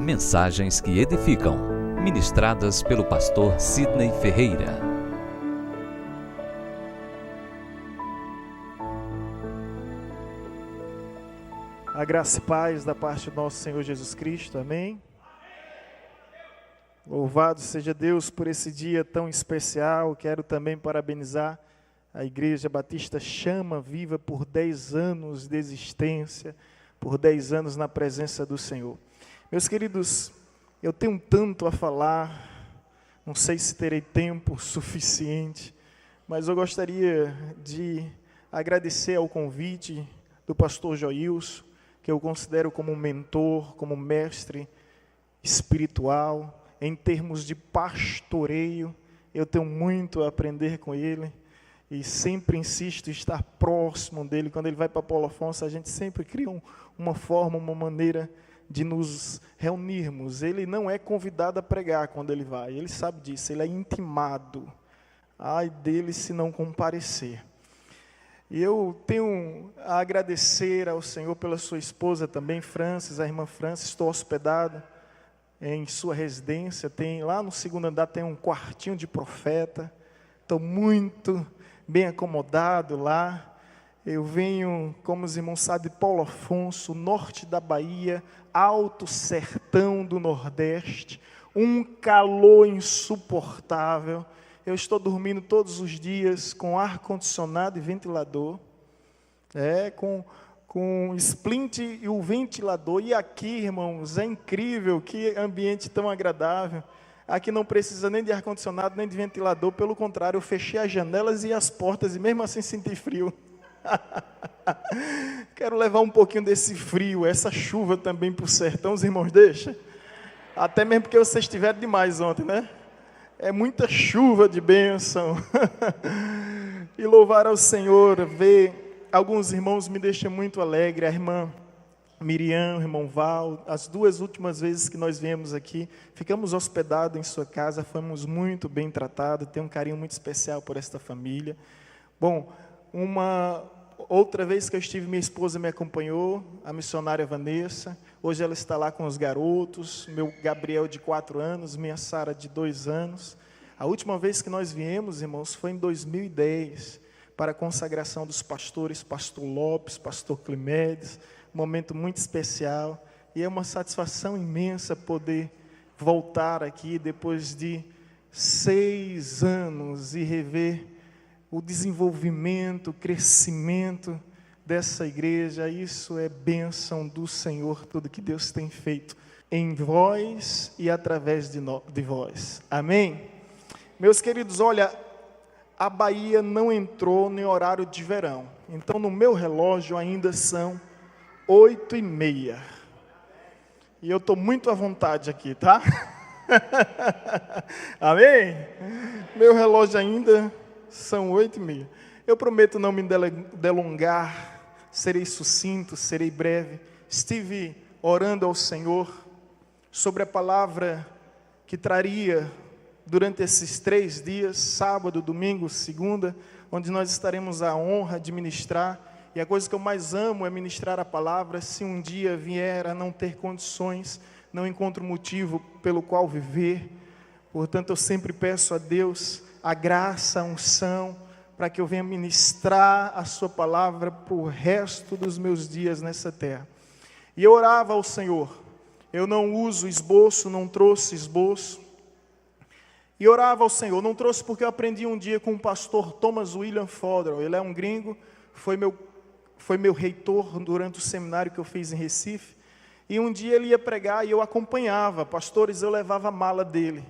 Mensagens que edificam, ministradas pelo pastor Sidney Ferreira. A graça e paz da parte do nosso Senhor Jesus Cristo, amém? Louvado seja Deus por esse dia tão especial. Quero também parabenizar a Igreja Batista Chama Viva por 10 anos de existência, por 10 anos na presença do Senhor. Meus queridos, eu tenho tanto a falar, não sei se terei tempo suficiente, mas eu gostaria de agradecer ao convite do pastor Joilson, que eu considero como um mentor, como mestre espiritual. Em termos de pastoreio, eu tenho muito a aprender com ele e sempre insisto em estar próximo dele. Quando ele vai para Paulo Afonso, a gente sempre cria uma forma, uma maneira de nos reunirmos. Ele não é convidado a pregar quando ele vai, ele sabe disso, ele é intimado. Ai dele se não comparecer. E eu tenho a agradecer ao Senhor pela sua esposa também, Francis, a irmã Francis. Estou hospedado em sua residência, lá no segundo andar tem um quartinho de profeta. Estou muito bem acomodado lá. Eu venho, como os irmãos sabem, de Paulo Afonso, norte da Bahia, alto sertão do Nordeste, um calor insuportável. Eu estou dormindo todos os dias com ar-condicionado e ventilador, com splint e o ventilador. E aqui, irmãos, é incrível, que ambiente tão agradável. Aqui não precisa nem de ar-condicionado, nem de ventilador, pelo contrário, eu fechei as janelas e as portas e mesmo assim senti frio. Quero levar um pouquinho desse frio, essa chuva também para o sertão, os irmãos deixam? Até mesmo porque vocês tiveram demais ontem, né? É muita chuva de bênção. E louvar ao Senhor, ver alguns irmãos me deixa muito alegre. A irmã Miriam, o irmão Val, as 2 últimas vezes que nós viemos aqui, ficamos hospedados em sua casa, fomos muito bem tratados, tenho um carinho muito especial por esta família. Bom, uma outra vez que eu estive, minha esposa me acompanhou, a missionária Vanessa. Hoje ela está lá com os garotos, meu Gabriel de 4 anos, minha Sara de 2 anos. A última vez que nós viemos, irmãos, foi em 2010, para a consagração dos pastores, pastor Lopes, pastor Climedes, um momento muito especial. E é uma satisfação imensa poder voltar aqui depois de 6 anos e rever o desenvolvimento, o crescimento dessa igreja. Isso é bênção do Senhor, tudo que Deus tem feito em vós e através de vós. Amém? Meus queridos, olha, a Bahia não entrou no horário de verão. Então, no meu relógio ainda são 8h30. E eu estou muito à vontade aqui, tá? Amém? Meu relógio ainda são 8h30. Eu prometo não me delongar, serei sucinto, serei breve. Estive orando ao Senhor sobre a palavra que traria durante esses 3 dias, sábado, domingo, segunda, onde nós estaremos a honra de ministrar. E a coisa que eu mais amo é ministrar a palavra. Se um dia vier a não ter condições, não encontro motivo pelo qual viver. Portanto, eu sempre peço a Deus a graça, a unção, para que eu venha ministrar a sua palavra para o resto dos meus dias nessa terra. E eu orava ao Senhor. Eu não uso esboço, não trouxe esboço. E orava ao Senhor. Não trouxe porque eu aprendi um dia com o pastor Thomas William Fodderall. Ele é um gringo, foi meu reitor durante o seminário que eu fiz em Recife. E um dia ele ia pregar e eu acompanhava. Pastores, eu levava a mala dele.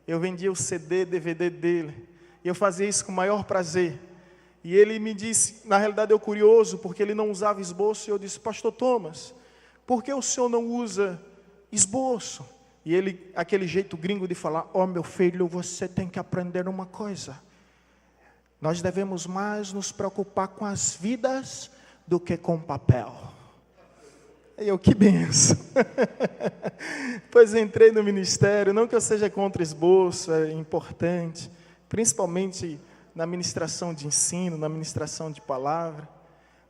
Eu vendia o CD, DVD dele. E eu fazia isso com o maior prazer. E ele me disse, na realidade eu curioso, porque ele não usava esboço. E eu disse, pastor Thomas, por que o senhor não usa esboço? E ele, aquele jeito gringo de falar, meu filho, você tem que aprender uma coisa. Nós devemos mais nos preocupar com as vidas do que com papel. E eu, que benção. Pois entrei no ministério, não que eu seja contra esboço, é importante, principalmente na ministração de ensino, na ministração de palavra,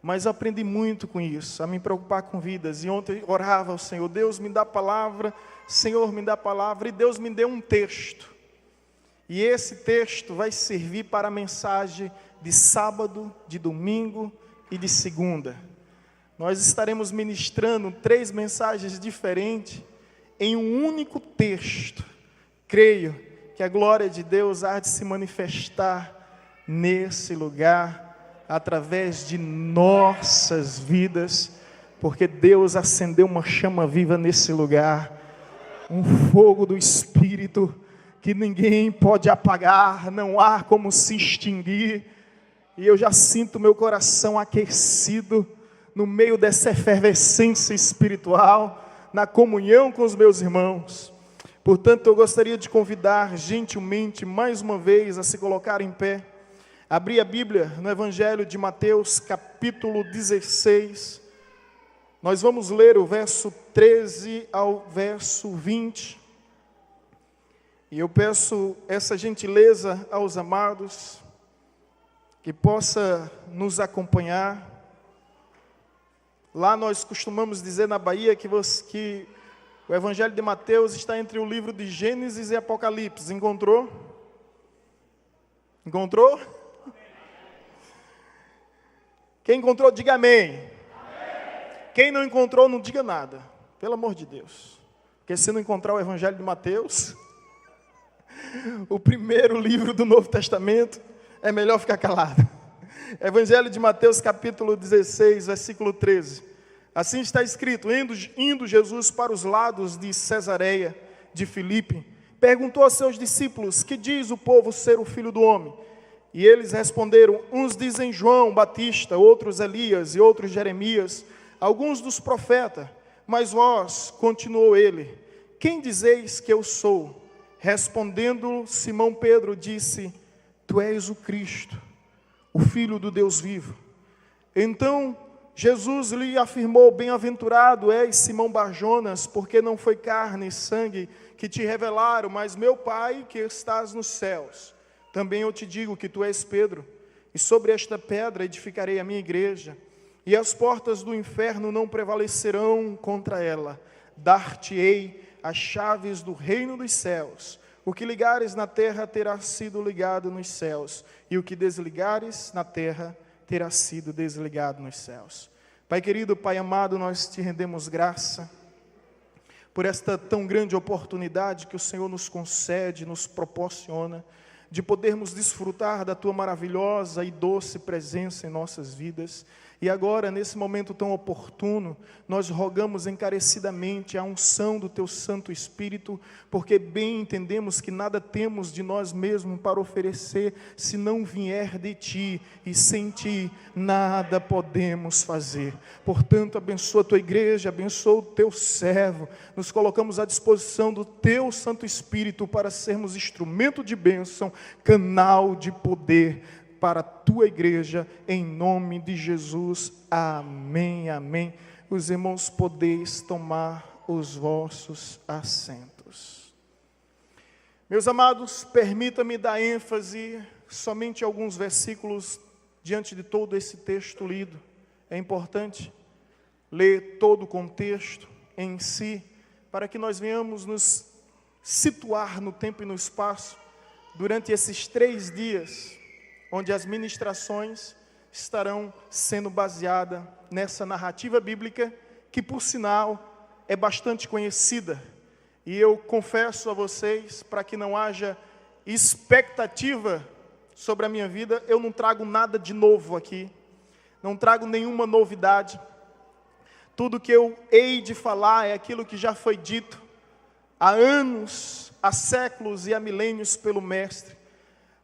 mas aprendi muito com isso, a me preocupar com vidas. E ontem orava ao Senhor, Deus me dá palavra, Senhor me dá palavra, e Deus me deu um texto. E esse texto vai servir para a mensagem de sábado, de domingo e de segunda. Nós estaremos ministrando 3 mensagens diferentes em um único texto. Creio que a glória de Deus há de se manifestar nesse lugar, através de nossas vidas, porque Deus acendeu uma chama viva nesse lugar, um fogo do Espírito, que ninguém pode apagar, não há como se extinguir, e eu já sinto meu coração aquecido, no meio dessa efervescência espiritual, na comunhão com os meus irmãos. Portanto, eu gostaria de convidar gentilmente, mais uma vez, a se colocar em pé, abrir a Bíblia no Evangelho de Mateus, capítulo 16, nós vamos ler o verso 13 ao verso 20, e eu peço essa gentileza aos amados, que possa nos acompanhar. Lá nós costumamos dizer na Bahia que o Evangelho de Mateus está entre o livro de Gênesis e Apocalipse. Encontrou? Encontrou? Quem encontrou, diga amém. Amém. Quem não encontrou, não diga nada. Pelo amor de Deus. Porque se não encontrar o Evangelho de Mateus, o primeiro livro do Novo Testamento, é melhor ficar calado. Evangelho de Mateus, capítulo 16, versículo 13. Assim está escrito: indo Jesus para os lados de Cesareia de Filipe, perguntou a seus discípulos: que diz o povo ser o Filho do Homem? E eles responderam: uns dizem João Batista, outros Elias e outros Jeremias, alguns dos profetas. Mas vós, continuou ele, quem dizeis que eu sou? Respondendo Simão Pedro disse: tu és o Cristo, o Filho do Deus vivo. Então Jesus lhe afirmou: bem-aventurado és Simão Barjonas, porque não foi carne e sangue que te revelaram, mas meu Pai que estás nos céus. Também eu te digo que tu és Pedro, e sobre esta pedra edificarei a minha igreja, e as portas do inferno não prevalecerão contra ela. Dar-te-ei as chaves do reino dos céus. O que ligares na terra terá sido ligado nos céus, e o que desligares na terra terá sido desligado nos céus. Pai querido, Pai amado, nós te rendemos graça por esta tão grande oportunidade que o Senhor nos concede, nos proporciona, de podermos desfrutar da tua maravilhosa e doce presença em nossas vidas. E agora, nesse momento tão oportuno, nós rogamos encarecidamente a unção do teu Santo Espírito, porque bem entendemos que nada temos de nós mesmos para oferecer, se não vier de ti, e sem ti nada podemos fazer. Portanto, abençoa a tua igreja, abençoa o teu servo, nos colocamos à disposição do teu Santo Espírito para sermos instrumento de bênção, canal de poder para a tua igreja, em nome de Jesus, amém, amém. Os irmãos podeis tomar os vossos assentos. Meus amados, permita-me dar ênfase somente a alguns versículos diante de todo esse texto lido. É importante ler todo o contexto em si, para que nós venhamos nos situar no tempo e no espaço, durante esses 3 dias, onde as ministrações estarão sendo baseadas nessa narrativa bíblica, que por sinal é bastante conhecida. E eu confesso a vocês, para que não haja expectativa sobre a minha vida, eu não trago nada de novo aqui, não trago nenhuma novidade. Tudo que eu hei de falar é aquilo que já foi dito há anos, há séculos e há milênios pelo Mestre.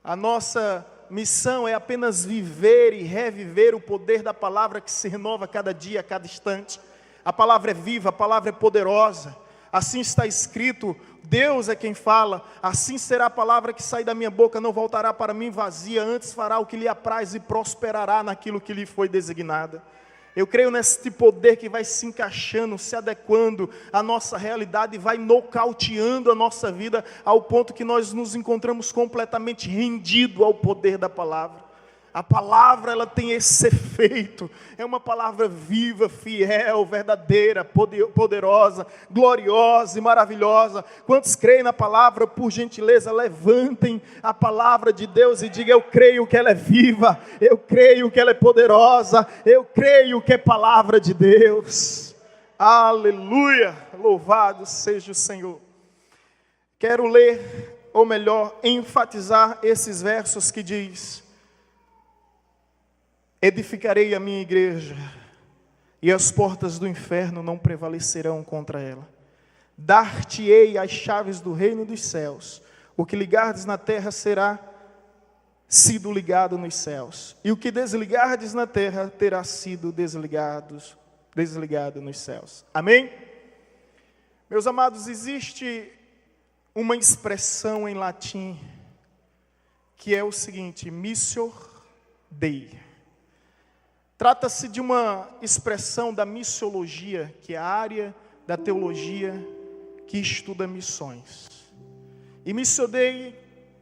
A nossa missão é apenas viver e reviver o poder da palavra que se renova a cada dia, a cada instante. A palavra é viva, a palavra é poderosa. Assim está escrito, Deus é quem fala. Assim será a palavra que sai da minha boca, não voltará para mim vazia, antes fará o que lhe apraz e prosperará naquilo que lhe foi designado. Eu creio nesse poder que vai se encaixando, se adequando à nossa realidade e vai nocauteando a nossa vida ao ponto que nós nos encontramos completamente rendidos ao poder da palavra. A palavra, ela tem esse efeito. É uma palavra viva, fiel, verdadeira, poderosa, gloriosa e maravilhosa. Quantos creem na palavra, por gentileza, levantem a palavra de Deus e digam: eu creio que ela é viva, eu creio que ela é poderosa, eu creio que é palavra de Deus. Aleluia! Louvado seja o Senhor. Quero ler, ou melhor, enfatizar esses versos que diz: edificarei a minha igreja, e as portas do inferno não prevalecerão contra ela. Dar-te-ei as chaves do reino dos céus. O que ligardes na terra será sido ligado nos céus, e o que desligardes na terra terá sido desligado nos céus. Amém? Meus amados, existe uma expressão em latim que é o seguinte: missio Dei. Trata-se de uma expressão da missiologia, que é a área da teologia que estuda missões. E missio Dei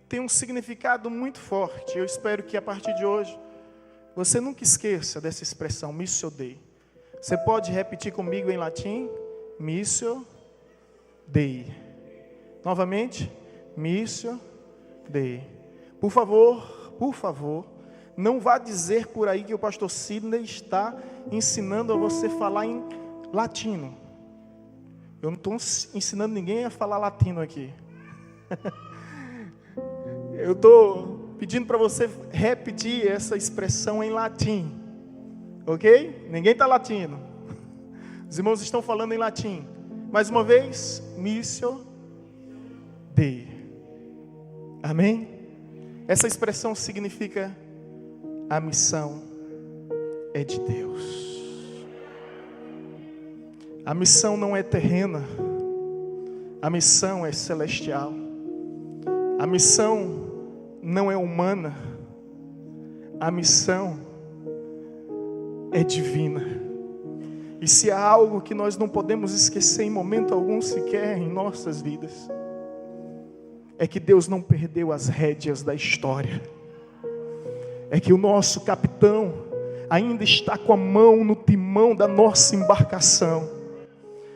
tem um significado muito forte. Eu espero que a partir de hoje você nunca esqueça dessa expressão, missio Dei. Você pode repetir comigo em latim? Missio Dei. Novamente, missio Dei. Por favor, não vá dizer por aí que o pastor Sidney está ensinando a você falar em latino. Eu não estou ensinando ninguém a falar latino aqui. Eu estou pedindo para você repetir essa expressão em latim. Ok? Ninguém está latino. Os irmãos estão falando em latim. Mais uma vez, missio Dei. Amém? Essa expressão significa: a missão é de Deus. A missão não é terrena. A missão é celestial. A missão não é humana. A missão é divina. E se há algo que nós não podemos esquecer em momento algum sequer em nossas vidas, é que Deus não perdeu as rédeas da história. É que o nosso capitão ainda está com a mão no timão da nossa embarcação.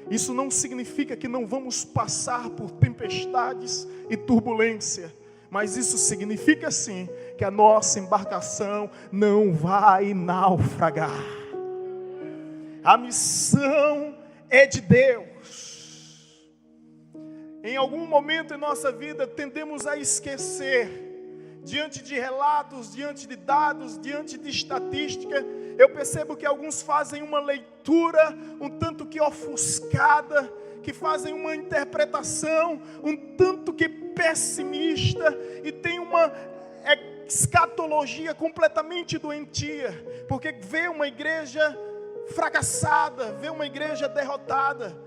Isso não significa que não vamos passar por tempestades e turbulência, mas isso significa sim que a nossa embarcação não vai naufragar. A missão é de Deus. Em algum momento em nossa vida tendemos a esquecer. Diante de relatos, diante de dados, diante de estatística, eu percebo que alguns fazem uma leitura um tanto que ofuscada, que fazem uma interpretação um tanto que pessimista e tem uma escatologia completamente doentia, porque vê uma igreja fracassada, vê uma igreja derrotada.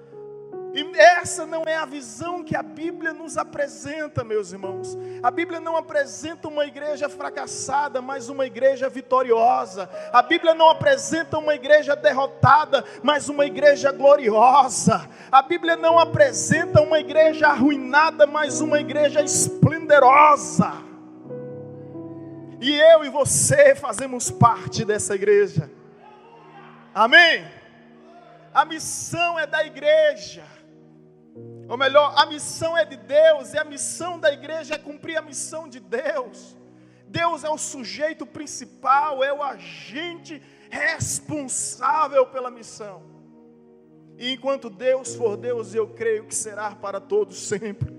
E essa não é a visão que a Bíblia nos apresenta, meus irmãos. A Bíblia não apresenta uma igreja fracassada, mas uma igreja vitoriosa. A Bíblia não apresenta uma igreja derrotada, mas uma igreja gloriosa. A Bíblia não apresenta uma igreja arruinada, mas uma igreja esplendorosa. E eu e você fazemos parte dessa igreja. Amém? A missão é da igreja. Ou melhor, a missão é de Deus, e a missão da igreja é cumprir a missão de Deus. Deus é o sujeito principal, é o agente responsável pela missão. E enquanto Deus for Deus, eu creio que será para todos sempre.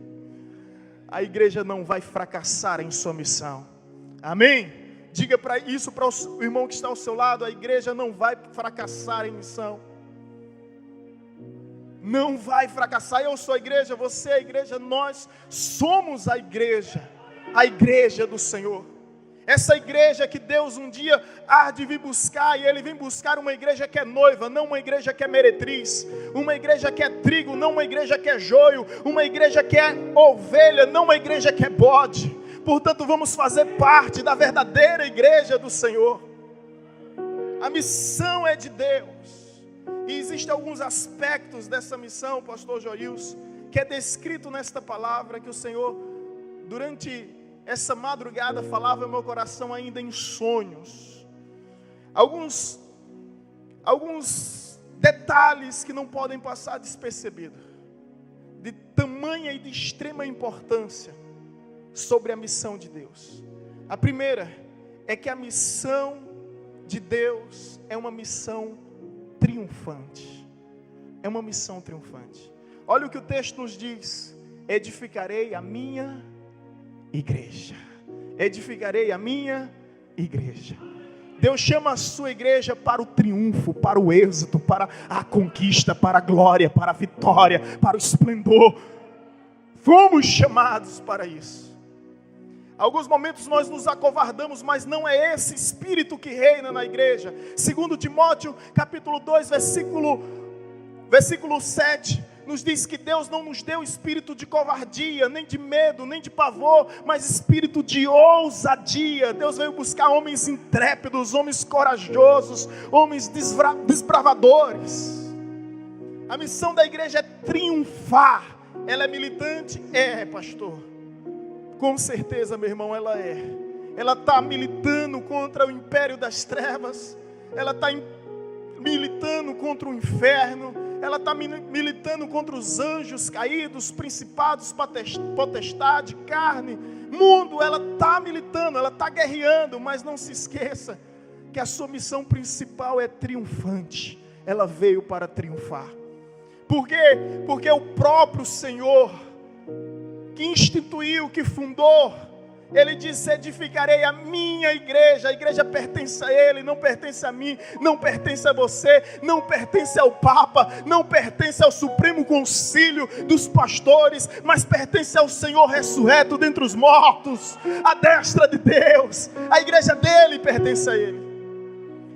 A igreja não vai fracassar em sua missão. Amém? Diga isso para o irmão que está ao seu lado: a igreja não vai fracassar em missão. Não vai fracassar. Eu sou a igreja, você é a igreja, nós somos a igreja do Senhor. Essa igreja que Deus um dia há de vir buscar, e Ele vem buscar uma igreja que é noiva, não uma igreja que é meretriz, uma igreja que é trigo, não uma igreja que é joio, uma igreja que é ovelha, não uma igreja que é bode. Portanto, vamos fazer parte da verdadeira igreja do Senhor. A missão é de Deus. E existem alguns aspectos dessa missão, pastor Joilson, que é descrito nesta palavra, que o Senhor, durante essa madrugada falava ao meu coração ainda em sonhos. Alguns detalhes que não podem passar despercebidos, de tamanha e de extrema importância sobre a missão de Deus. A primeira é que a missão de Deus é uma missão triunfante. É uma missão triunfante. Olha o que o texto nos diz: edificarei a minha igreja. Edificarei a minha igreja. Deus chama a sua igreja para o triunfo, para o êxito, para a conquista, para a glória, para a vitória, para o esplendor. Fomos chamados para isso. Alguns momentos nós nos acovardamos, mas não é esse espírito que reina na igreja. 2 Timóteo, capítulo 2, versículo 7, nos diz que Deus não nos deu espírito de covardia, nem de medo, nem de pavor, mas espírito de ousadia. Deus veio buscar homens intrépidos, homens corajosos, homens desbravadores. A missão da igreja é triunfar. Ela é militante? É, pastor. Com certeza, meu irmão, ela é. Ela está militando contra o império das trevas. Ela está militando contra o inferno. Ela está militando contra os anjos caídos, principados, potestade, carne, mundo. Ela está militando, ela está guerreando, mas não se esqueça que a sua missão principal é triunfante. Ela veio para triunfar. Por quê? Porque o próprio Senhor, que instituiu, que fundou, Ele disse: edificarei a minha igreja. A igreja pertence a Ele, não pertence a mim, não pertence a você, não pertence ao Papa, não pertence ao Supremo Concílio dos pastores, mas pertence ao Senhor ressurreto dentre os mortos, à destra de Deus. A igreja dele pertence a Ele.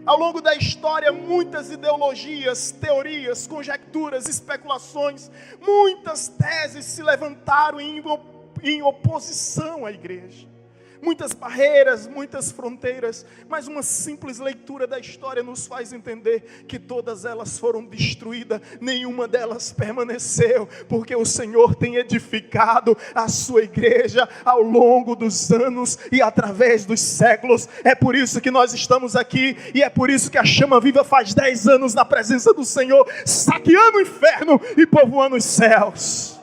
Ao longo da história, muitas ideologias, teorias, conjecturas, especulações, muitas teses se levantaram em oposição à igreja. Muitas barreiras, muitas fronteiras, mas uma simples leitura da história nos faz entender que todas elas foram destruídas, nenhuma delas permaneceu, porque o Senhor tem edificado a sua igreja ao longo dos anos e através dos séculos. É por isso que nós estamos aqui, e é por isso que a Chama Viva faz 10 anos na presença do Senhor, saqueando o inferno e povoando os céus.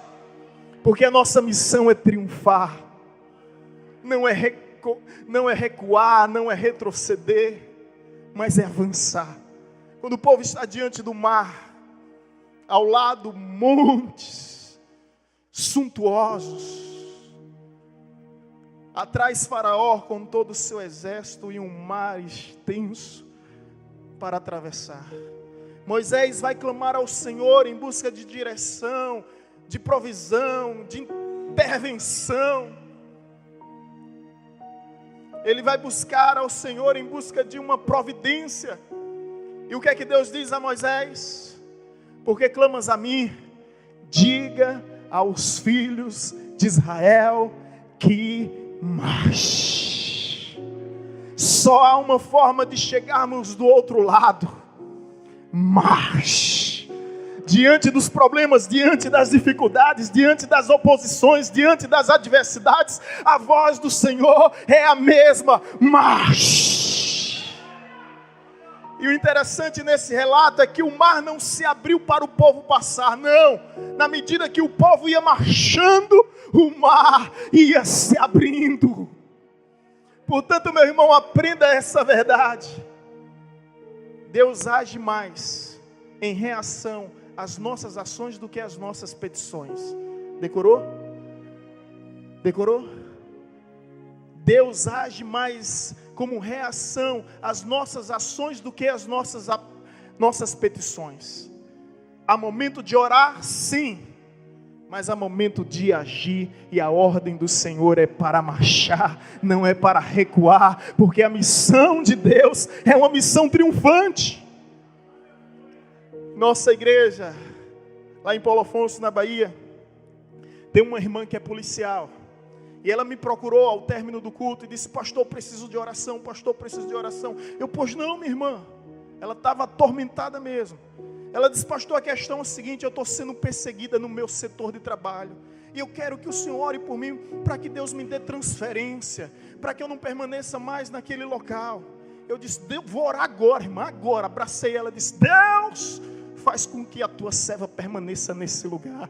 Porque a nossa missão é triunfar, não é recuar, não é retroceder, mas é avançar. Quando o povo está diante do mar, ao lado montes suntuosos, atrás Faraó com todo o seu exército e um mar extenso para atravessar. Moisés vai clamar ao Senhor em busca de direção, de provisão, de intervenção. Ele vai buscar ao Senhor em busca de uma providência. E o que é que Deus diz a Moisés? Porque clamas a mim, diga aos filhos de Israel que marche. Só há uma forma de chegarmos do outro lado: marche. Diante dos problemas, diante das dificuldades, diante das oposições, diante das adversidades, a voz do Senhor é a mesma: marche. E o interessante nesse relato é que o mar não se abriu para o povo passar, não. Na medida que o povo ia marchando, o mar ia se abrindo. Portanto, meu irmão, aprenda essa verdade. Deus age mais em reação às nossas ações do que às nossas petições. Decorou? Decorou? Deus age mais como reação às nossas ações do que às nossas petições. Há momento de orar, sim, mas há momento de agir, e a ordem do Senhor é para marchar, não é para recuar, porque a missão de Deus é uma missão triunfante. Nossa igreja, lá em Paulo Afonso, na Bahia, tem uma irmã que é policial, e ela me procurou ao término do culto e disse: pastor, preciso de oração, pastor, preciso de oração. Eu, pois não, minha irmã. Ela estava atormentada mesmo. Ela disse: pastor, a questão é a seguinte: eu estou sendo perseguida no meu setor de trabalho. E eu quero que o Senhor ore por mim, para que Deus me dê transferência, para que eu não permaneça mais naquele local. Eu disse, vou orar agora, irmã, agora. Abracei ela e disse, Deus, faz com que a tua serva permaneça nesse lugar.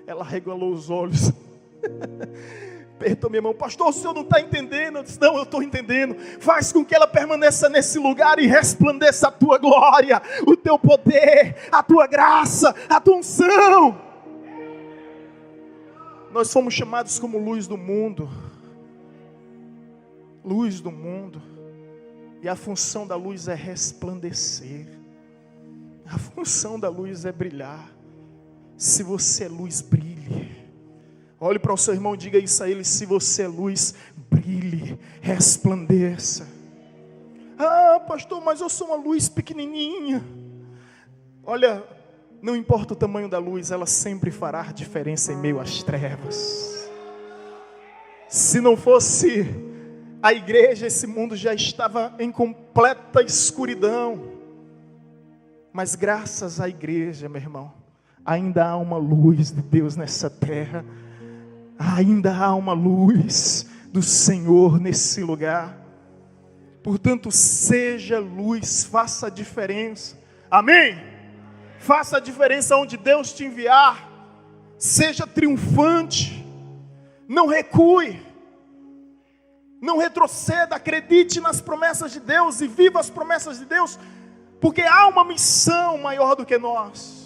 Ela regalou os olhos. Apertou minha mão, pastor, o senhor não está entendendo? Eu disse, não, eu estou entendendo. Faz com que ela permaneça nesse lugar e resplandeça a tua glória, o teu poder, a tua graça, a tua unção. Nós somos chamados como luz do mundo. Luz do mundo. E a função da luz é resplandecer. A função da luz é brilhar. Se você é luz, brilhe. Olhe para o seu irmão e diga isso a ele. Se você é luz, brilhe, resplandeça. Ah, pastor, mas eu sou uma luz pequenininha. Olha, não importa o tamanho da luz, ela sempre fará diferença em meio às trevas. Se não fosse a igreja, esse mundo já estava em completa escuridão. Mas graças à igreja, meu irmão, ainda há uma luz de Deus nessa terra. Ainda há uma luz do Senhor nesse lugar. Portanto, seja luz, faça a diferença. Amém? Faça a diferença onde Deus te enviar. Seja triunfante. Não recue. Não retroceda. Acredite nas promessas de Deus e viva as promessas de Deus. Porque há uma missão maior do que nós.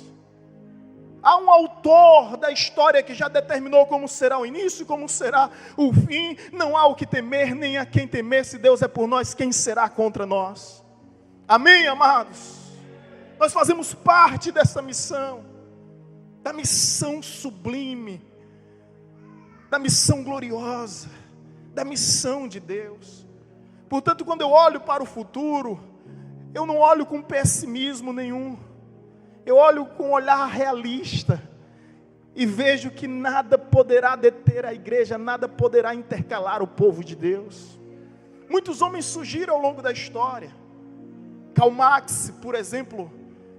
Há um autor da história que já determinou como será o início e como será o fim. Não há o que temer, nem a quem temer. Se Deus é por nós, quem será contra nós? Amém, amados? Nós fazemos parte dessa missão. Da missão sublime. Da missão gloriosa. Da missão de Deus. Portanto, quando eu olho para o futuro, eu não olho com pessimismo nenhum. Eu olho com um olhar realista e vejo que nada poderá deter a igreja, nada poderá intercalar o povo de Deus. Muitos homens surgiram ao longo da história. Karl Marx, por exemplo,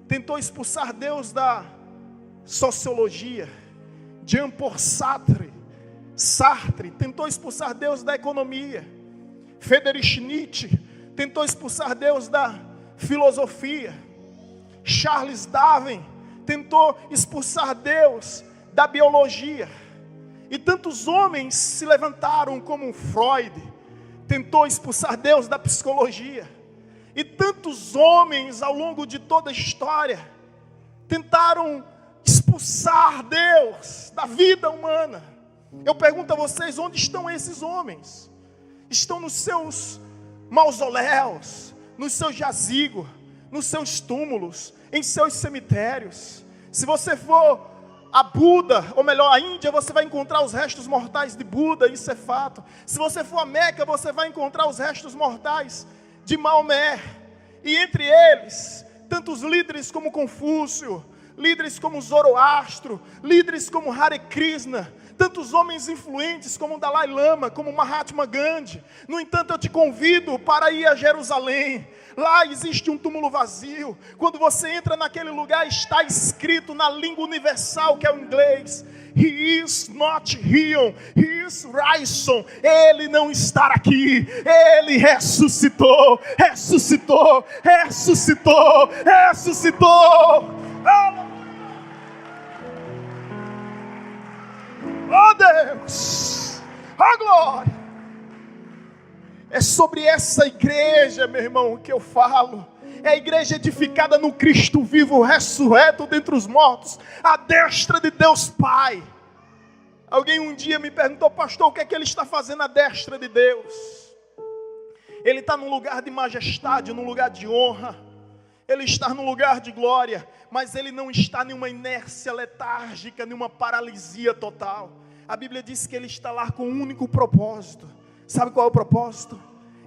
tentou expulsar Deus da sociologia. Jean-Paul Sartre tentou expulsar Deus da economia. Friedrich Nietzsche tentou expulsar Deus da filosofia. Charles Darwin tentou expulsar Deus da biologia. E tantos homens se levantaram, como Freud tentou expulsar Deus da psicologia. E tantos homens ao longo de toda a história tentaram expulsar Deus da vida humana. Eu pergunto a vocês, onde estão esses homens? Estão nos seus mausoléus, nos seus jazigos, nos seus túmulos, em seus cemitérios. Se você for a Buda, ou melhor, a Índia, você vai encontrar os restos mortais de Buda, isso é fato. Se você for a Meca, você vai encontrar os restos mortais de Maomé. E entre eles, tantos líderes como Confúcio, líderes como Zoroastro, líderes como Hare Krishna, tantos homens influentes como Dalai Lama, como Mahatma Gandhi. No entanto, eu te convido para ir a Jerusalém. Lá existe um túmulo vazio. Quando você entra naquele lugar, está escrito na língua universal, que é o inglês: He is not here, He is risen. Ele não está aqui, Ele ressuscitou, ressuscitou, ressuscitou, ressuscitou. Oh Deus, oh glória. É sobre essa igreja, meu irmão, que eu falo. É a igreja edificada no Cristo vivo, ressurreto dentre os mortos, à destra de Deus Pai. Alguém um dia me perguntou: pastor, o que é que ele está fazendo à destra de Deus? Ele está num lugar de majestade, num lugar de honra. Ele está num lugar de glória, mas ele não está em uma inércia letárgica, em uma paralisia total. A Bíblia diz que ele está lá com um único propósito. Sabe qual é o propósito?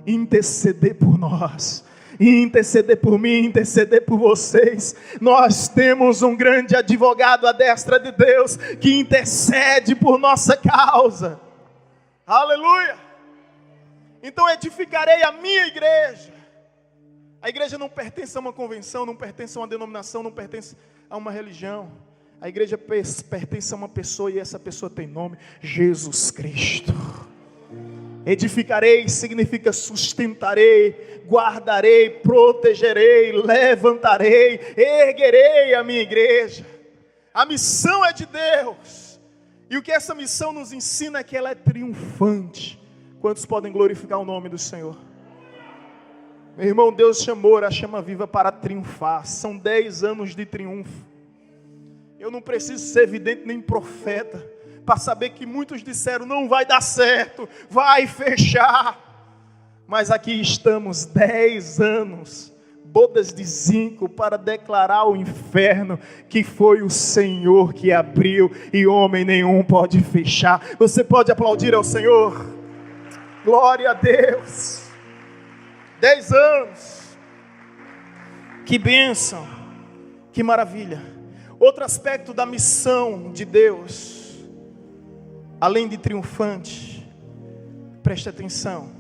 Interceder por nós, interceder por mim, interceder por vocês. Nós temos um grande advogado à destra de Deus, que intercede por nossa causa. Aleluia! Então edificarei a minha igreja. A igreja não pertence a uma convenção, não pertence a uma denominação, não pertence a uma religião. A igreja pertence a uma pessoa e essa pessoa tem nome: Jesus Cristo. Edificarei significa sustentarei, guardarei, protegerei, levantarei, erguerei a minha igreja. A missão é de Deus. E o que essa missão nos ensina é que ela é triunfante. Quantos podem glorificar o nome do Senhor? Meu irmão, Deus chamou a chama viva para triunfar. São 10 anos de triunfo. Eu não preciso ser vidente nem profeta para saber que muitos disseram: não vai dar certo, vai fechar. Mas aqui estamos 10 anos, bodas de zinco, para declarar ao inferno que foi o Senhor que abriu e homem nenhum pode fechar. Você pode aplaudir ao Senhor? Glória a Deus. 10 anos. Que bênção, que maravilha. Outro aspecto da missão de Deus, além de triunfante, preste atenção,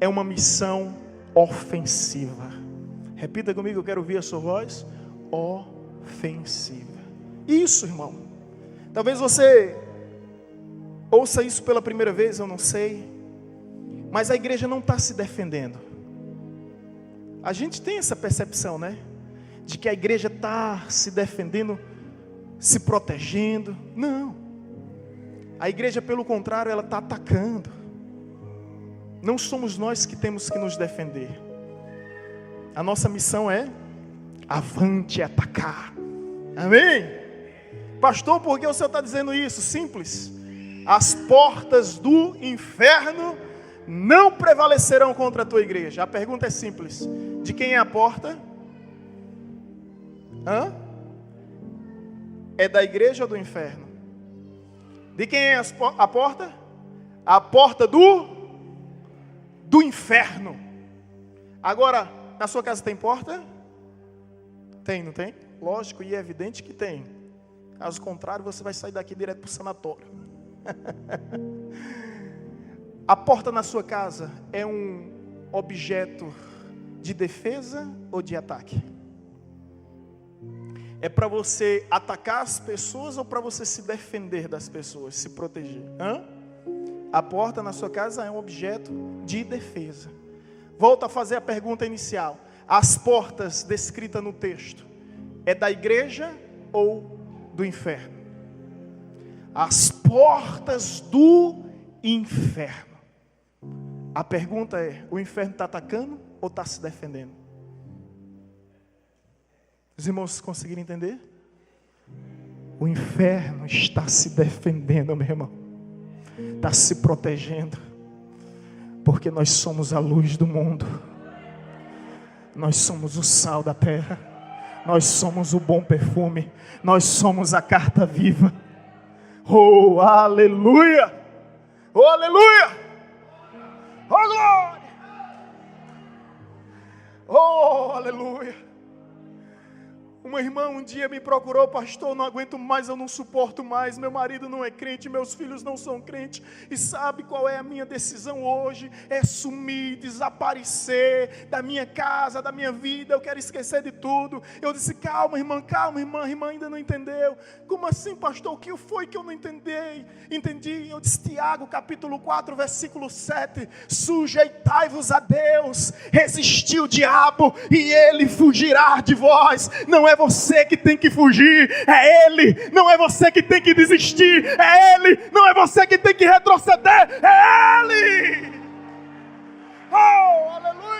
é uma missão ofensiva. Repita comigo, eu quero ouvir a sua voz. Ofensiva. Isso, irmão. Talvez você ouça isso pela primeira vez, eu não sei. Mas a igreja não está se defendendo. A gente tem essa percepção, né? De que a igreja está se defendendo, se protegendo. Não. A igreja, pelo contrário, ela está atacando. Não somos nós que temos que nos defender. A nossa missão é avante, atacar. Amém? Pastor, por que o senhor está dizendo isso? Simples. As portas do inferno não prevalecerão contra a tua igreja. A pergunta é simples: de quem é a porta? É da igreja ou do inferno? De quem é a porta? A porta do inferno. Agora, na sua casa tem porta? Tem, não tem? Lógico, e é evidente que tem. Caso contrário, você vai sair daqui direto para o sanatório. A porta na sua casa é um objeto de defesa ou de ataque? É para você atacar as pessoas ou para você se defender das pessoas, se proteger? A porta na sua casa é um objeto de defesa. Volto a fazer a pergunta inicial. As portas descritas no texto, é da igreja ou do inferno? As portas do inferno. A pergunta é: o inferno está atacando ou está se defendendo? Os irmãos conseguiram entender? O inferno está se defendendo, meu irmão. Está se protegendo. Porque nós somos a luz do mundo. Nós somos o sal da terra. Nós somos o bom perfume. Nós somos a carta viva. Oh, aleluia! Oh, aleluia! Oh, glória! Oh, aleluia! Uma irmã um dia me procurou: pastor, não aguento mais, eu não suporto mais, meu marido não é crente, meus filhos não são crentes, e sabe qual é a minha decisão hoje? É sumir, desaparecer da minha casa, da minha vida, eu quero esquecer de tudo. Eu disse: calma irmã, a irmã ainda não entendeu. Como assim, pastor, o que foi que eu não entendi? Eu disse: Tiago capítulo 4 versículo 7, sujeitai-vos a Deus, resisti o diabo e ele fugirá de vós. Não é você que tem que fugir, é Ele. Não é você que tem que desistir, é Ele. Não é você que tem que retroceder, é Ele. Oh, aleluia.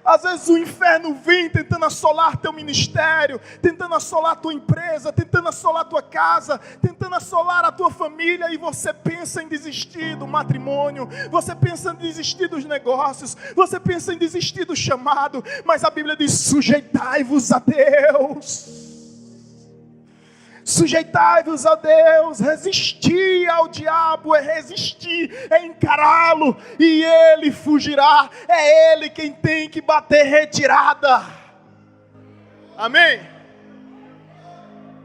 Às vezes o inferno vem tentando assolar teu ministério, tentando assolar tua empresa, tentando assolar tua casa, tentando assolar a tua família, e você pensa em desistir do matrimônio, você pensa em desistir dos negócios, você pensa em desistir do chamado, mas a Bíblia diz: sujeitai-vos a Deus. Sujeitai-vos a Deus, resistir ao diabo é resistir, é encará-lo e ele fugirá. É ele quem tem que bater retirada. Amém?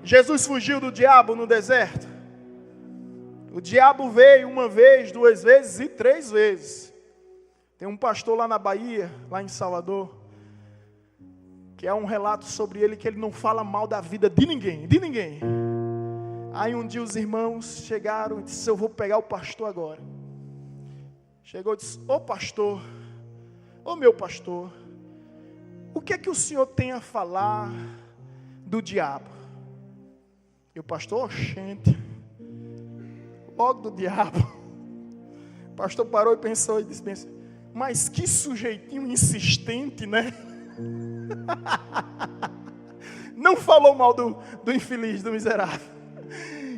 Jesus fugiu do diabo no deserto. O diabo veio uma vez, 2 vezes e 3 vezes. Tem um pastor lá na Bahia, lá em Salvador, que há um relato sobre ele que ele não fala mal da vida de ninguém, de ninguém. Aí um dia os irmãos chegaram e disseram: eu vou pegar o pastor agora. Chegou e disse: ô pastor, ô meu pastor, o que é que o senhor tem a falar do diabo? E o pastor: oxente, logo do diabo. O pastor parou e pensou e disse: mas que sujeitinho insistente, né? Não falou mal do infeliz, do miserável.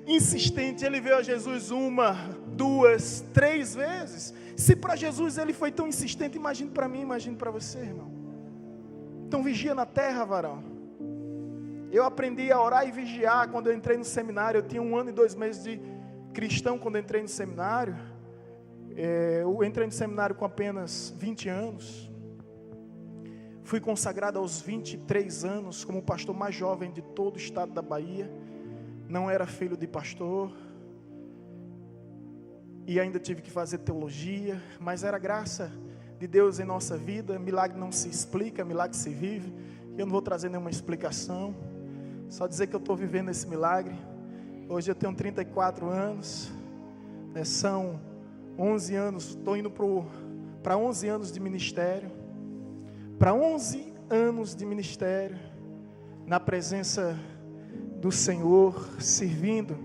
Insistente. Ele veio a Jesus 1, 2, 3 vezes. Se para Jesus ele foi tão insistente, imagine para mim, imagine para você, irmão. Então vigia na terra, varão. Eu aprendi a orar e vigiar quando eu entrei no seminário. Eu tinha 1 ano e 2 meses de cristão quando eu entrei no seminário. Eu entrei no seminário com apenas 20 anos. Fui consagrado aos 23 anos como o pastor mais jovem de todo o estado da Bahia. Não era filho de pastor. E ainda tive que fazer teologia. Mas era graça de Deus em nossa vida. Milagre não se explica, milagre se vive. E eu não vou trazer nenhuma explicação. Só dizer que eu estou vivendo esse milagre. Hoje eu tenho 34 anos. São 11 anos. Estou indo para 11 anos de ministério. Para 11 anos de ministério, na presença do Senhor, servindo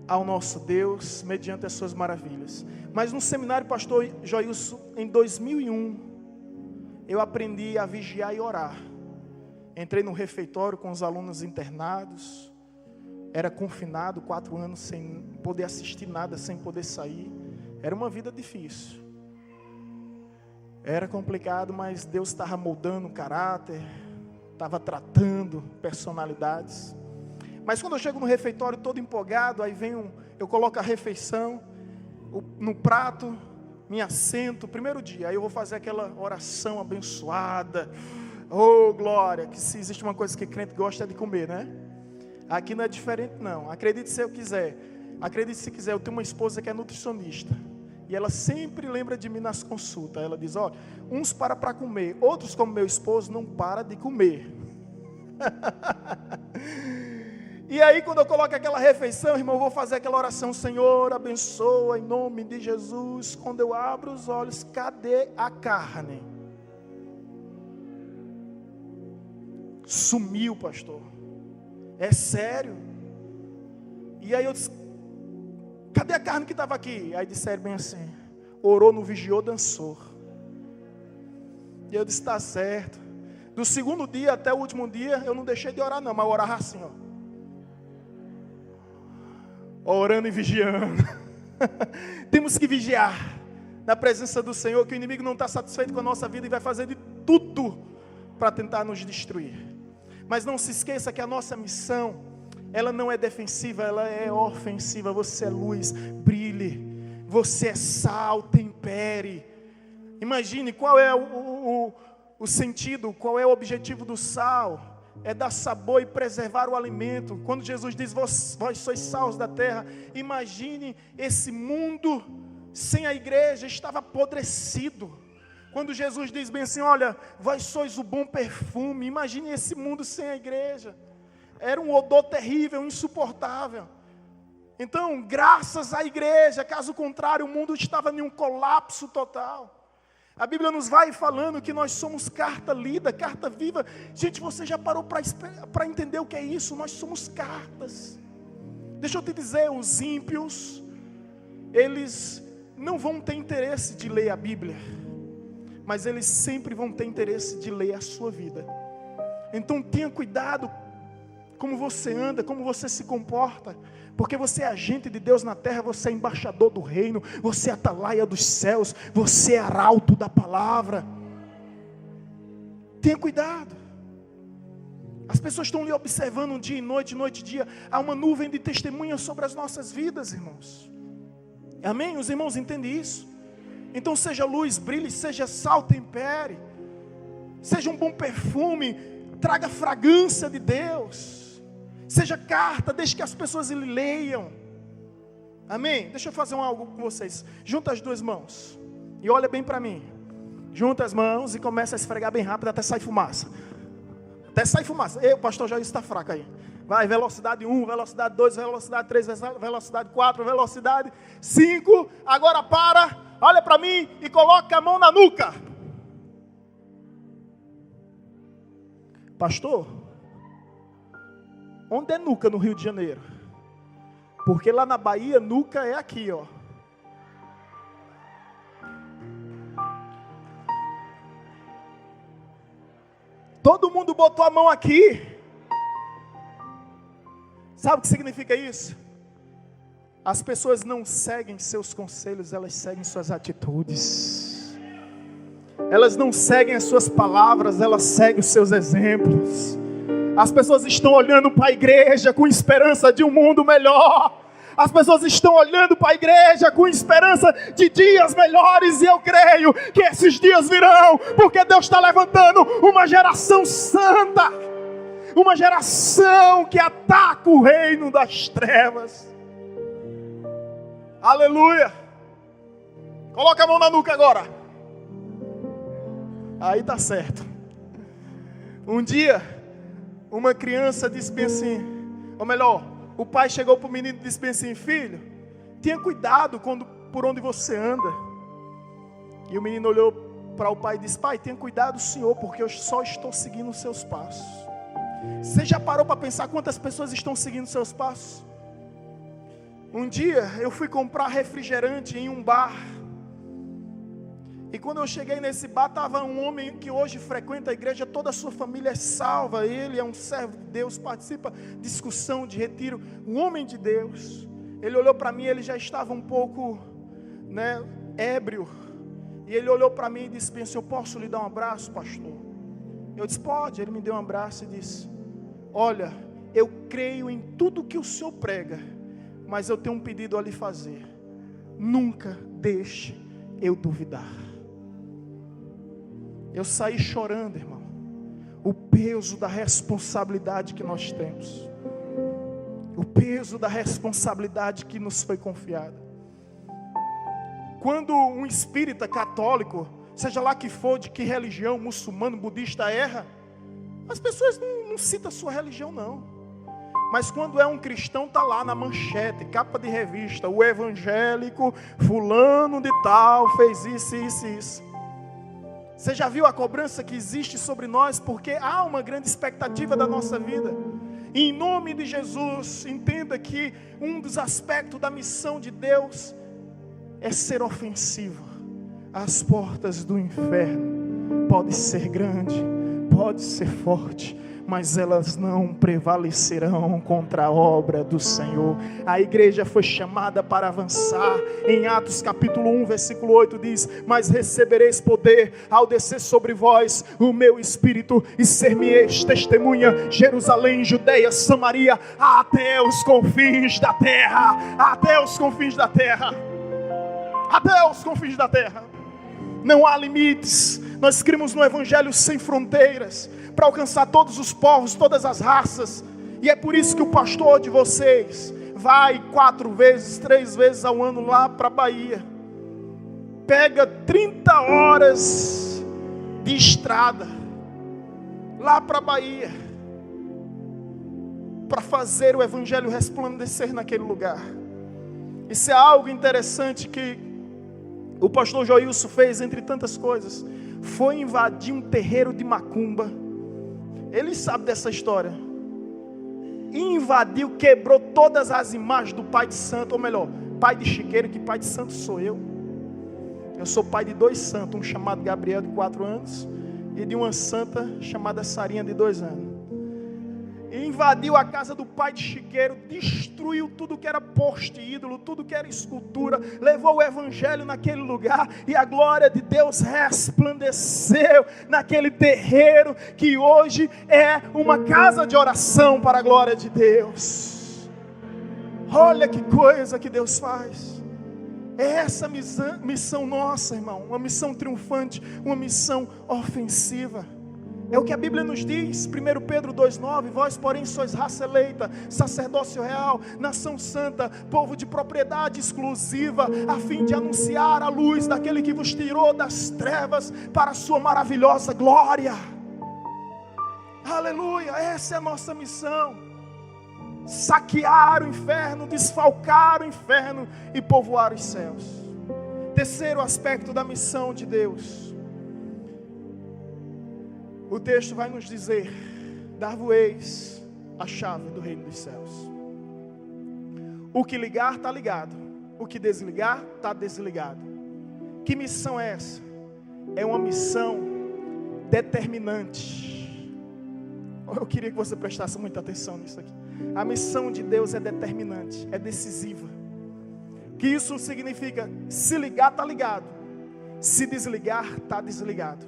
ao nosso Deus, mediante as suas maravilhas. Mas no seminário, pastor Joilson, em 2001, eu aprendi a vigiar e orar. Entrei no refeitório com os alunos internados, era confinado 4 anos, sem poder assistir nada, sem poder sair. Era uma vida difícil. Era complicado, mas Deus estava moldando o caráter, estava tratando personalidades. Mas quando eu chego no refeitório todo empolgado, aí eu coloco a refeição no prato, me assento, primeiro dia, aí eu vou fazer aquela oração abençoada. Oh glória, que se existe uma coisa que crente gosta é de comer, né? Aqui não é diferente não, acredite se eu quiser, acredite se quiser, eu tenho uma esposa que é nutricionista. E ela sempre lembra de mim nas consultas. Ela diz: olha, uns param para comer, outros, como meu esposo, não para de comer. E aí quando eu coloco aquela refeição, irmão, eu vou fazer aquela oração: Senhor, abençoa em nome de Jesus. Quando eu abro os olhos, cadê a carne? Sumiu, pastor. É sério. E aí eu disse: cadê a carne que estava aqui? Aí disseram bem assim: orou, não vigiou, dançou. E eu disse: está certo. Do segundo dia até o último dia, eu não deixei de orar não, mas eu orava assim, ó. Orando e vigiando. Temos que vigiar na presença do Senhor, que o inimigo não está satisfeito com a nossa vida e vai fazer de tudo para tentar nos destruir. Mas não se esqueça que a nossa missão, ela não é defensiva, ela é ofensiva. Você é luz, brilhe. Você é sal, tempere. Imagine qual é o sentido, qual é o objetivo do sal. É dar sabor e preservar o alimento. Quando Jesus diz: vós sois sal da terra. Imagine esse mundo sem a igreja, estava apodrecido. Quando Jesus diz bem assim: olha, vós sois o bom perfume. Imagine esse mundo sem a igreja. Era um odor terrível, insuportável. Então, graças à igreja, caso contrário, o mundo estava em um colapso total. A Bíblia nos vai falando que nós somos carta lida, carta viva. Gente, você já parou para entender o que é isso? Nós somos cartas. Deixa eu te dizer, os ímpios, eles não vão ter interesse de ler a Bíblia, mas eles sempre vão ter interesse de ler a sua vida. Então tenha cuidado como você anda, como você se comporta, porque você é agente de Deus na terra, você é embaixador do reino, você é atalaia dos céus, você é arauto da palavra. Tenha cuidado. As pessoas estão lhe observando dia e noite e dia. Há uma nuvem de testemunhas sobre as nossas vidas, irmãos. Amém? Os irmãos entendem isso? Então seja luz, brilhe, seja sal, tempere. Seja um bom perfume, traga fragrância de Deus. Seja carta, deixe que as pessoas lhe leiam. Amém? Deixa eu fazer algo com vocês. Junta as duas mãos e olha bem para mim. Junta as mãos e começa a esfregar bem rápido até sair fumaça. Até sair fumaça. O pastor Jair está fraco aí. Vai, velocidade 1, velocidade 2, velocidade 3, velocidade 4, velocidade 5. Agora para, olha para mim e coloca a mão na nuca. Pastor, onde é nuca no Rio de Janeiro? Porque lá na Bahia, nuca é aqui, ó. Todo mundo botou a mão aqui. Sabe o que significa isso? As pessoas não seguem seus conselhos, elas seguem suas atitudes. Elas não seguem as suas palavras, elas seguem os seus exemplos. As pessoas estão olhando para a igreja com esperança de um mundo melhor. As pessoas estão olhando para a igreja com esperança de dias melhores. E eu creio que esses dias virão, porque Deus está levantando uma geração santa. Uma geração que ataca o reino das trevas. Aleluia. Coloca a mão na nuca agora. Aí tá certo. Um dia, uma criança disse bem assim, ou melhor, o pai chegou para o menino e disse bem assim: filho, tenha cuidado por onde você anda. E o menino olhou para o pai e disse: pai, tenha cuidado, senhor, porque eu só estou seguindo os seus passos. Você já parou para pensar quantas pessoas estão seguindo os seus passos? Um dia eu fui comprar refrigerante em um bar. E quando eu cheguei nesse bar, estava um homem que hoje frequenta a igreja, toda a sua família é salva. Ele é um servo de Deus, participa de discussão, de retiro. Um homem de Deus. Ele olhou para mim, ele já estava um pouco ébrio. E ele olhou para mim e disse bem assim: eu posso lhe dar um abraço, pastor? Eu disse: pode. Ele me deu um abraço e disse: olha, eu creio em tudo que o senhor prega, mas eu tenho um pedido a lhe fazer. Nunca deixe eu duvidar. Eu saí chorando, irmão. O peso da responsabilidade que nós temos. O peso da responsabilidade que nos foi confiada. Quando um espírita católico, seja lá que for, de que religião, muçulmano, budista, erra, as pessoas não citam a sua religião, não. Mas quando é um cristão, está lá na manchete, capa de revista: o evangélico fulano de tal fez isso, isso e isso. Você já viu a cobrança que existe sobre nós? Porque há uma grande expectativa da nossa vida. E em nome de Jesus, entenda que um dos aspectos da missão de Deus é ser ofensivo. As portas do inferno podem ser grandes, pode ser forte, mas elas não prevalecerão contra a obra do Senhor. A igreja foi chamada para avançar. Em Atos capítulo 1, versículo 8 diz: mas recebereis poder ao descer sobre vós o meu Espírito, e ser-me-eis testemunha, Jerusalém, Judeia, Samaria, até os confins da terra. Até os confins da terra. Até os confins da terra. Não há limites. Nós cremos no Evangelho sem fronteiras, para alcançar todos os povos, todas as raças. E é por isso que o pastor de vocês vai 4 vezes, 3 vezes ao ano lá para a Bahia. Pega 30 horas de estrada lá para a Bahia, para fazer o Evangelho resplandecer naquele lugar. Isso é algo interessante que o pastor Joilson fez, entre tantas coisas. Foi invadir um terreiro de macumba. Ele sabe dessa história. Invadiu, quebrou todas as imagens do pai de santo, ou melhor, pai de chiqueiro, que pai de santo sou eu. Eu sou pai de 2 santos, um chamado Gabriel de 4 anos e de uma santa chamada Sarinha de 2 anos. E invadiu a casa do pai de chiqueiro, destruiu tudo que era poste ídolo, tudo que era escultura, levou o evangelho naquele lugar, e a glória de Deus resplandeceu naquele terreiro, que hoje é uma casa de oração para a glória de Deus. Olha que coisa que Deus faz. É essa missão nossa, irmão, uma missão triunfante, uma missão ofensiva. É o que a Bíblia nos diz, 1 Pedro 2,9, vós porém sois raça eleita, sacerdócio real, nação santa, povo de propriedade exclusiva, a fim de anunciar a luz daquele que vos tirou das trevas para a sua maravilhosa glória. Aleluia, essa é a nossa missão: saquear o inferno, desfalcar o inferno e povoar os céus. Terceiro aspecto da missão de Deus, o texto vai nos dizer: dar-vos-eis a chave do reino dos céus. O que ligar está ligado, o que desligar está desligado. Que missão é essa? É uma missão determinante. Eu queria que você prestasse muita atenção nisso aqui. A missão de Deus é determinante, é decisiva. Que isso significa: se ligar está ligado, se desligar está desligado.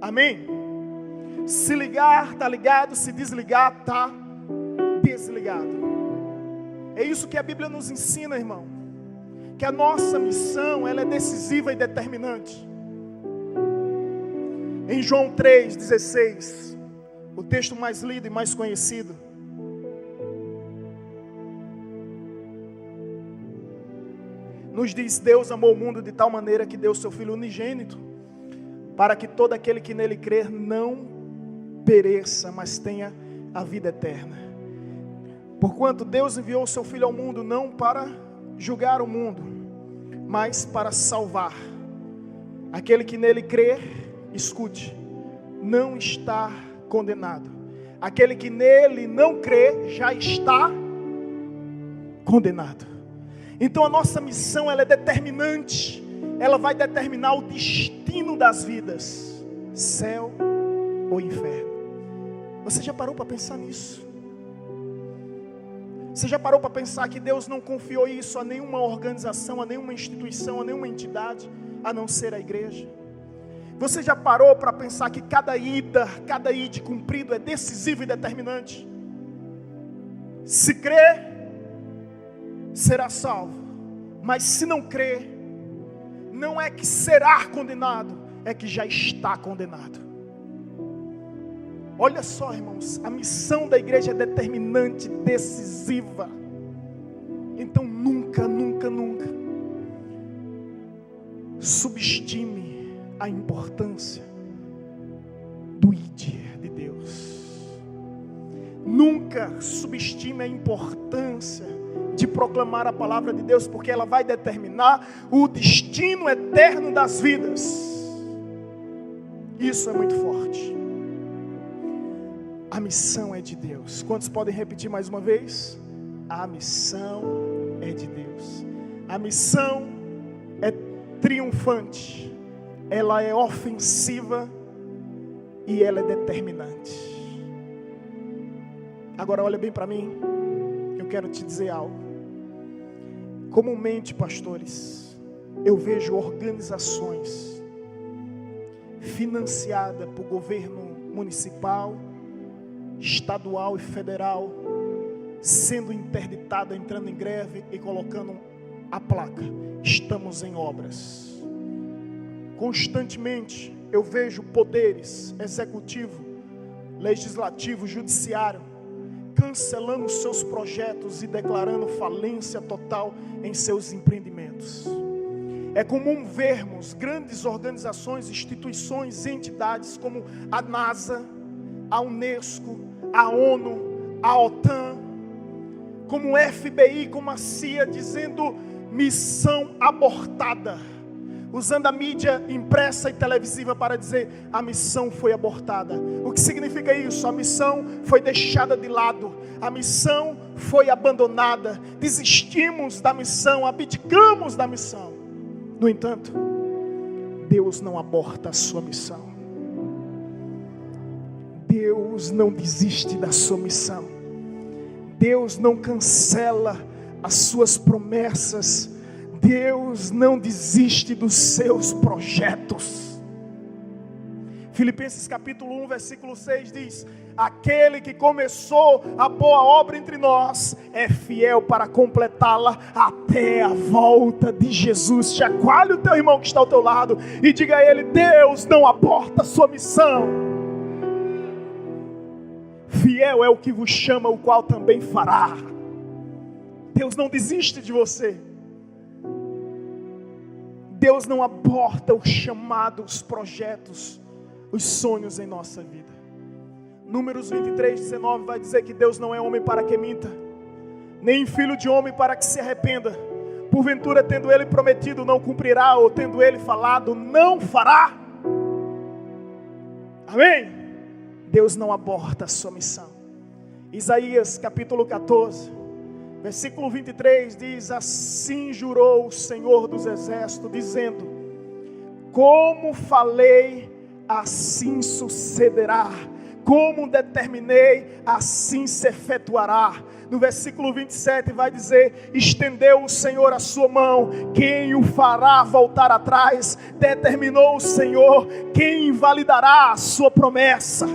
Amém? Se ligar está ligado, se desligar está desligado. É isso que a Bíblia nos ensina, irmão, que a nossa missão, ela é decisiva e determinante. Em João 3,16, o texto mais lido e mais conhecido, nos diz: Deus amou o mundo de tal maneira que deu seu Filho unigênito, para que todo aquele que nele crer não pereça, mas tenha a vida eterna. Porquanto Deus enviou o seu Filho ao mundo, não para julgar o mundo, mas para salvar. Aquele que nele crer, escute, não está condenado. Aquele que nele não crê, já está condenado. Então a nossa missão, ela é determinante. Ela vai determinar o destino das vidas: céu ou inferno. Você já parou para pensar nisso? Você já parou para pensar que Deus não confiou isso a nenhuma organização, a nenhuma instituição, a nenhuma entidade, a não ser a igreja? Você já parou para pensar que cada ide cumprido é decisivo e determinante? Se crer, será salvo. Mas se não crer, não é que será condenado, é que já está condenado. Olha só, irmãos, a missão da igreja é determinante, decisiva. Então nunca, nunca, nunca subestime a importância do ID de Deus. Nunca subestime a importância de proclamar a palavra de Deus, porque ela vai determinar o destino eterno das vidas. Isso é muito forte. A missão é de Deus. Quantos podem repetir mais uma vez? A missão é de Deus. A missão é triunfante, ela é ofensiva e ela é determinante. Agora olha bem para mim, eu quero te dizer algo. Comumente, pastores, eu vejo organizações financiadas por governo municipal, estadual e federal, sendo interditada, entrando em greve e colocando a placa: estamos em obras. Constantemente eu vejo poderes executivo, legislativo, judiciário cancelando seus projetos e declarando falência total em seus empreendimentos. É comum vermos grandes organizações, instituições, entidades como a NASA, a Unesco, a ONU, a OTAN, como o FBI, como a CIA, dizendo missão abortada, usando a mídia impressa e televisiva para dizer: a missão foi abortada. O que significa isso? A missão foi deixada de lado, a missão foi abandonada, desistimos da missão, abdicamos da missão. No entanto, Deus não aborta a sua missão. Deus não desiste da sua missão. Deus não cancela as suas promessas. Deus não desiste dos seus projetos. Filipenses capítulo 1, versículo 6 diz: aquele que começou a boa obra entre nós é fiel para completá-la até a volta de Jesus. Chacoalhe o teu irmão que está ao teu lado e diga a ele: Deus não aborta a sua missão. Fiel é o que vos chama, o qual também fará. Deus não desiste de você. Deus não aborta o chamado, os projetos, os sonhos em nossa vida. Números 23, 19 vai dizer que Deus não é homem para que minta, nem filho de homem para que se arrependa. Porventura, tendo ele prometido, não cumprirá, ou tendo ele falado, não fará. Amém? Deus não aborta a sua missão. Isaías capítulo 14, versículo 23 diz: assim jurou o Senhor dos Exércitos, dizendo: como falei, assim sucederá, como determinei, assim se efetuará. No versículo 27 vai dizer: estendeu o Senhor a sua mão, quem o fará voltar atrás? Determinou o Senhor, quem invalidará a sua promessa?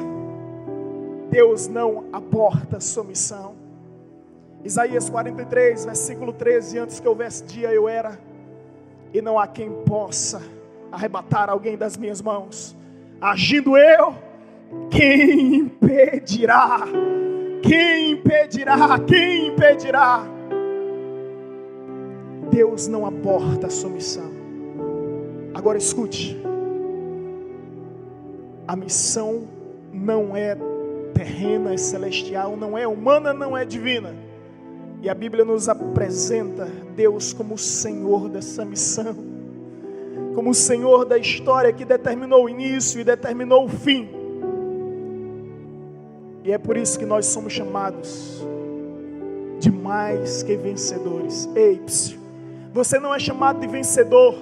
Deus não aborta a sua missão. Isaías 43, versículo 13: antes que houvesse dia eu era, e não há quem possa arrebatar alguém das minhas mãos. Agindo eu, quem impedirá? Quem impedirá? Quem impedirá? Deus não aborta a sua missão. Agora escute: a missão não é terrena, é celestial, não é humana, não é divina. E a Bíblia nos apresenta Deus como o Senhor dessa missão, como o Senhor da história que determinou o início e determinou o fim. E é por isso que nós somos chamados de mais que vencedores. Ei, você não é chamado de vencedor,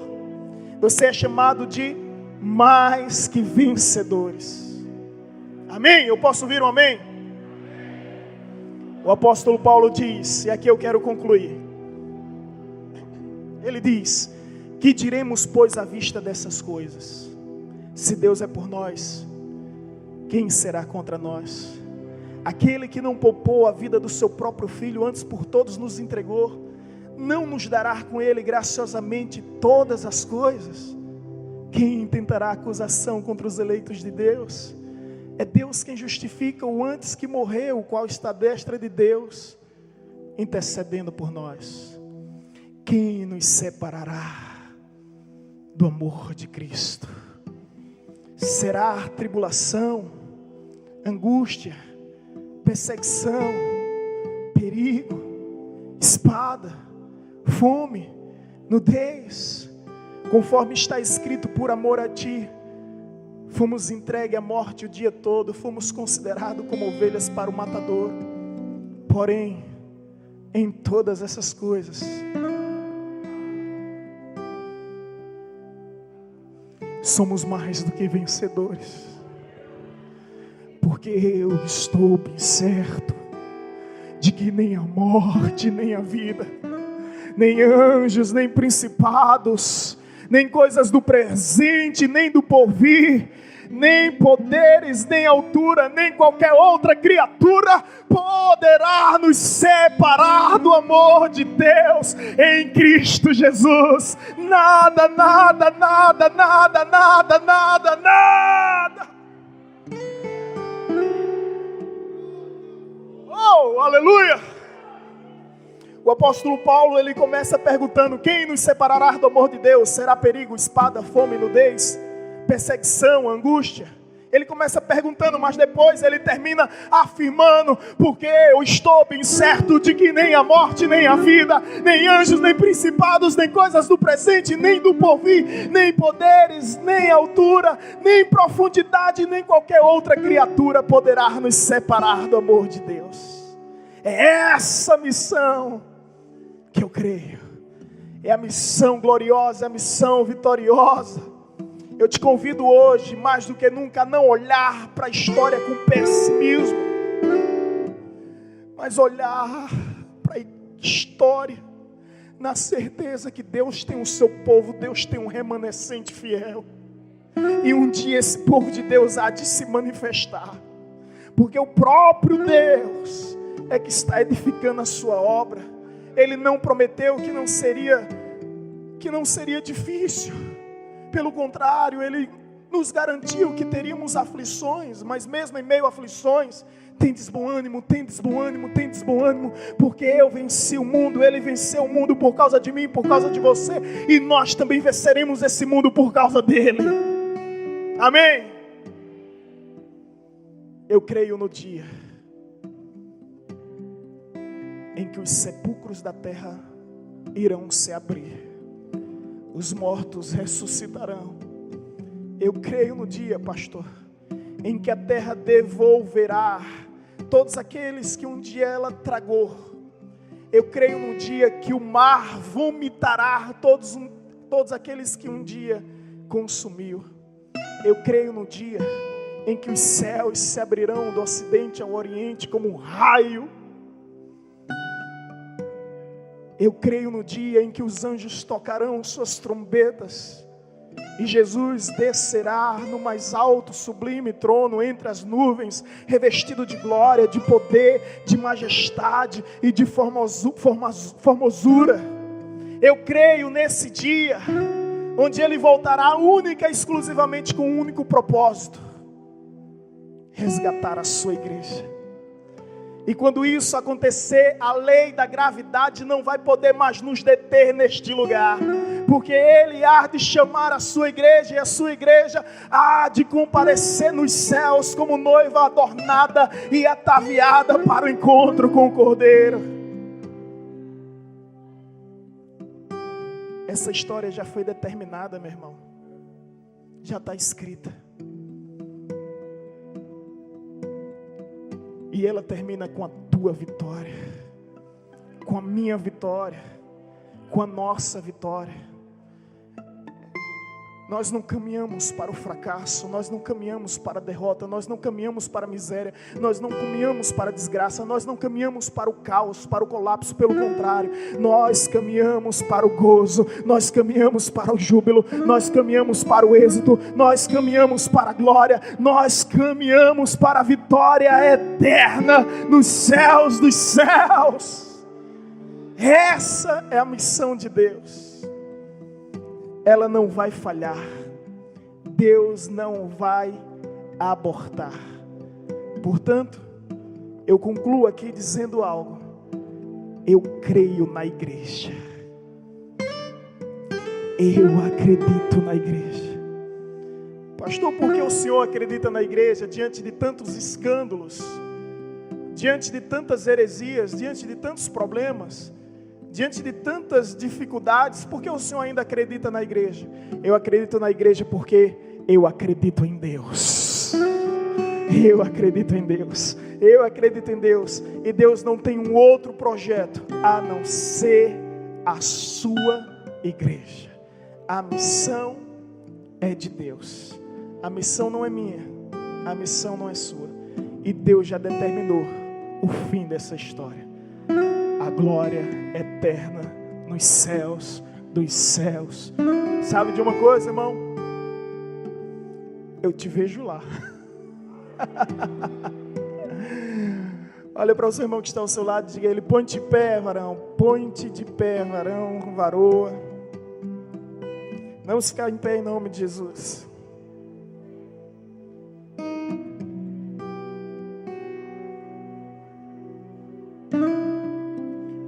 você é chamado de mais que vencedores. Amém? Eu posso ouvir um amém? O apóstolo Paulo diz, e aqui eu quero concluir. Ele diz: que diremos, pois, à vista dessas coisas? Se Deus é por nós, quem será contra nós? Aquele que não poupou a vida do seu próprio filho, antes por todos nos entregou, não nos dará com ele graciosamente todas as coisas? Quem intentará acusação contra os eleitos de Deus? É Deus quem justifica o antes que morreu, o qual está à destra de Deus, intercedendo por nós. Quem nos separará do amor de Cristo? Será tribulação, angústia, perseguição, perigo, espada, fome, nudez? Conforme está escrito: por amor a ti fomos entregues à morte o dia todo, fomos considerados como ovelhas para o matador. Porém, em todas essas coisas, somos mais do que vencedores, porque eu estou bem certo de que nem a morte, nem a vida, nem anjos, nem principados, nem coisas do presente, nem do porvir, nem poderes, nem altura, nem qualquer outra criatura poderá nos separar do amor de Deus em Cristo Jesus. Nada, nada, nada, nada, nada, nada, nada. Oh, aleluia! O apóstolo Paulo, ele começa perguntando: quem nos separará do amor de Deus? Será perigo, espada, fome, nudez, perseguição, angústia? Ele começa perguntando, mas depois ele termina afirmando: porque eu estou bem certo de que nem a morte, nem a vida, nem anjos, nem principados, nem coisas do presente, nem do porvir, nem poderes, nem altura, nem profundidade, nem qualquer outra criatura poderá nos separar do amor de Deus. É essa missão que eu creio, é a missão gloriosa, é a missão vitoriosa. Eu te convido hoje, mais do que nunca, a não olhar para a história com pessimismo, mas olhar para a história na certeza que Deus tem o seu povo, Deus tem um remanescente fiel. E um dia esse povo de Deus há de se manifestar. Porque o próprio Deus é que está edificando a sua obra. Ele não prometeu que não seria difícil. Pelo contrário, Ele nos garantiu que teríamos aflições, mas mesmo em meio a aflições, tendes bom ânimo, tendes bom ânimo, tendes bom ânimo, porque eu venci o mundo, Ele venceu o mundo por causa de mim, por causa de você, e nós também venceremos esse mundo por causa dEle. Amém? Eu creio no dia em que os sepulcros da terra irão se abrir, os mortos ressuscitarão. Eu creio no dia, pastor, em que a terra devolverá todos aqueles que um dia ela tragou. Eu creio no dia que o mar vomitará todos aqueles que um dia consumiu. Eu creio no dia em que os céus se abrirão do ocidente ao oriente como um raio. Eu creio no dia em que os anjos tocarão suas trombetas e Jesus descerá no mais alto, sublime trono entre as nuvens, revestido de glória, de poder, de majestade e de formosura. Eu creio nesse dia, onde Ele voltará única e exclusivamente com um único propósito: resgatar a sua igreja. E quando isso acontecer, a lei da gravidade não vai poder mais nos deter neste lugar, porque Ele há de chamar a sua igreja, e a sua igreja há de comparecer nos céus como noiva adornada e ataviada para o encontro com o Cordeiro. Essa história já foi determinada, meu irmão, já está escrita. E ela termina com a tua vitória, com a minha vitória, com a nossa vitória. Nós não caminhamos para o fracasso, nós não caminhamos para a derrota, nós não caminhamos para a miséria, nós não caminhamos para a desgraça, nós não caminhamos para o caos, para o colapso. Pelo contrário, nós caminhamos para o gozo, nós caminhamos para o júbilo, nós caminhamos para o êxito, nós caminhamos para a glória, nós caminhamos para a vitória eterna nos céus dos céus. Essa é a missão de Deus. Ela não vai falhar. Deus não vai abortar. Portanto, eu concluo aqui dizendo algo. Eu creio na igreja. Eu acredito na igreja. Pastor, por que o senhor acredita na igreja diante de tantos escândalos, diante de tantas heresias, diante de tantos problemas, diante de tantas dificuldades? Por que o senhor ainda acredita na igreja? Eu acredito na igreja porque eu acredito em Deus. Eu acredito em Deus. Eu acredito em Deus. E Deus não tem um outro projeto a não ser a sua igreja. A missão é de Deus. A missão não é minha. A missão não é sua. E Deus já determinou o fim dessa história. A glória eterna nos céus dos céus. Sabe de uma coisa, irmão? Eu te vejo lá. Olha para o seu irmão que está ao seu lado e diga a ele: põe-te de pé, varão. Põe-te de pé, varão, varoa. Vamos ficar em pé em nome de Jesus.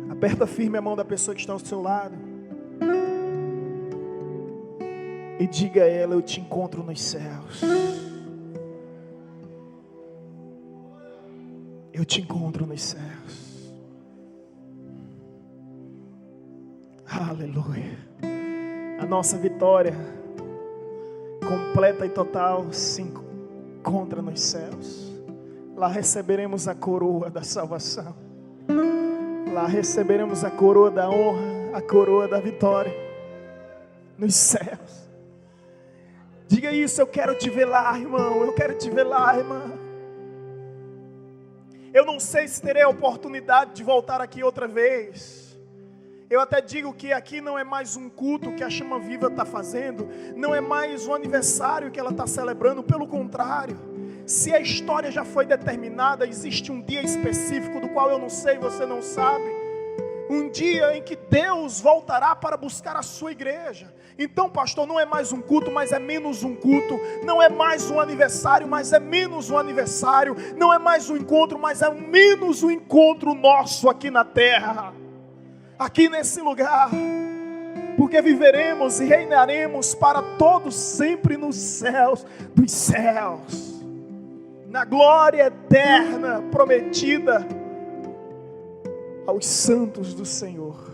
Aperta firme a mão da pessoa que está ao seu lado e diga a ela: eu te encontro nos céus. Eu te encontro nos céus. Aleluia. A nossa vitória completa e total se encontra nos céus. Lá receberemos a coroa da salvação. Lá receberemos a coroa da honra, a coroa da vitória nos céus. Diga isso: eu quero te ver lá, irmão. Eu quero te ver lá, irmã. Eu não sei se terei a oportunidade de voltar aqui outra vez. Eu até digo que aqui não é mais um culto que a Chama Viva está fazendo, não é mais um aniversário que ela está celebrando, pelo contrário. Se a história já foi determinada, existe um dia específico do qual eu não sei, você não sabe. Um dia em que Deus voltará para buscar a sua igreja. Então, pastor, não é mais um culto, mas é menos um culto. Não é mais um aniversário, mas é menos um aniversário. Não é mais um encontro, mas é menos um encontro nosso aqui na terra, aqui nesse lugar. Porque viveremos e reinaremos para todos sempre nos céus dos céus, na glória eterna prometida aos santos do Senhor.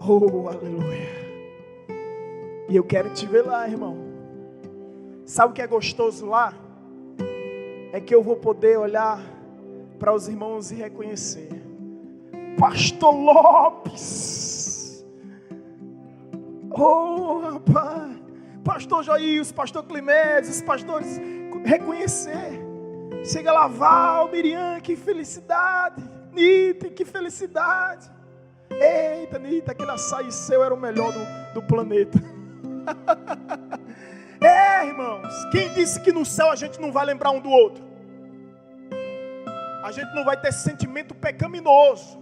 Oh, aleluia. E eu quero te ver lá, irmão. Sabe o que é gostoso lá? É que eu vou poder olhar para os irmãos e reconhecer: Pastor Lopes, oh rapaz, Pastor Joilson, Pastor Climedes, pastores, reconhecer. Chega lá, Val, Miriam, que felicidade. Nita, que felicidade. Eita, Nita, aquele açaí seu era o melhor do planeta. Irmãos, quem disse que no céu a gente não vai lembrar um do outro? A gente não vai ter sentimento pecaminoso,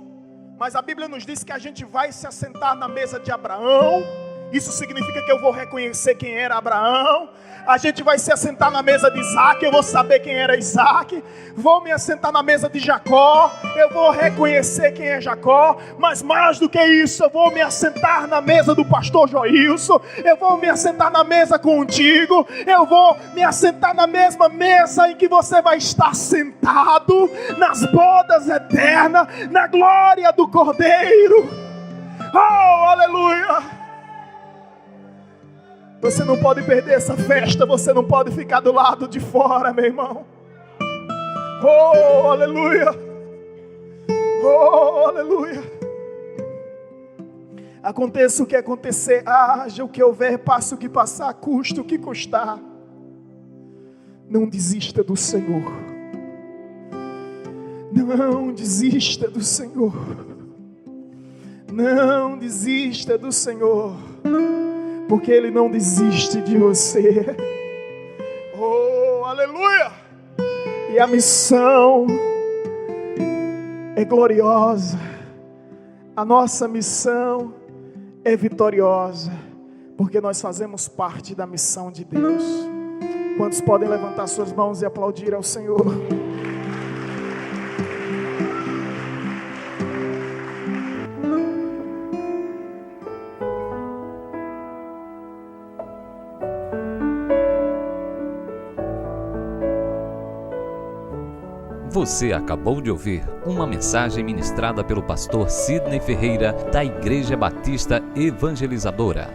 mas a Bíblia nos diz que a gente vai se assentar na mesa de Abraão. Isso significa que eu vou reconhecer quem era Abraão. A gente vai se assentar na mesa de Isaac, eu vou saber quem era Isaac. Vou me assentar na mesa de Jacó, eu vou reconhecer quem é Jacó. Mas mais do que isso, eu vou me assentar na mesa do pastor Joilson. Eu vou me assentar na mesa contigo. Eu vou me assentar na mesma mesa em que você vai estar sentado, nas bodas eternas, na glória do Cordeiro. Oh, aleluia! Você não pode perder essa festa, você não pode ficar do lado de fora, meu irmão. Oh, aleluia! Oh, aleluia! Aconteça o que acontecer, haja o que houver, passe o que passar, custe o que custar. Não desista do Senhor. Não desista do Senhor. Não desista do Senhor. Porque Ele não desiste de você. Oh, aleluia! E a missão é gloriosa. A nossa missão é vitoriosa. Porque nós fazemos parte da missão de Deus. Quantos podem levantar suas mãos e aplaudir ao Senhor? Você acabou de ouvir uma mensagem ministrada pelo pastor Sidney Ferreira, da Igreja Batista Evangelizadora.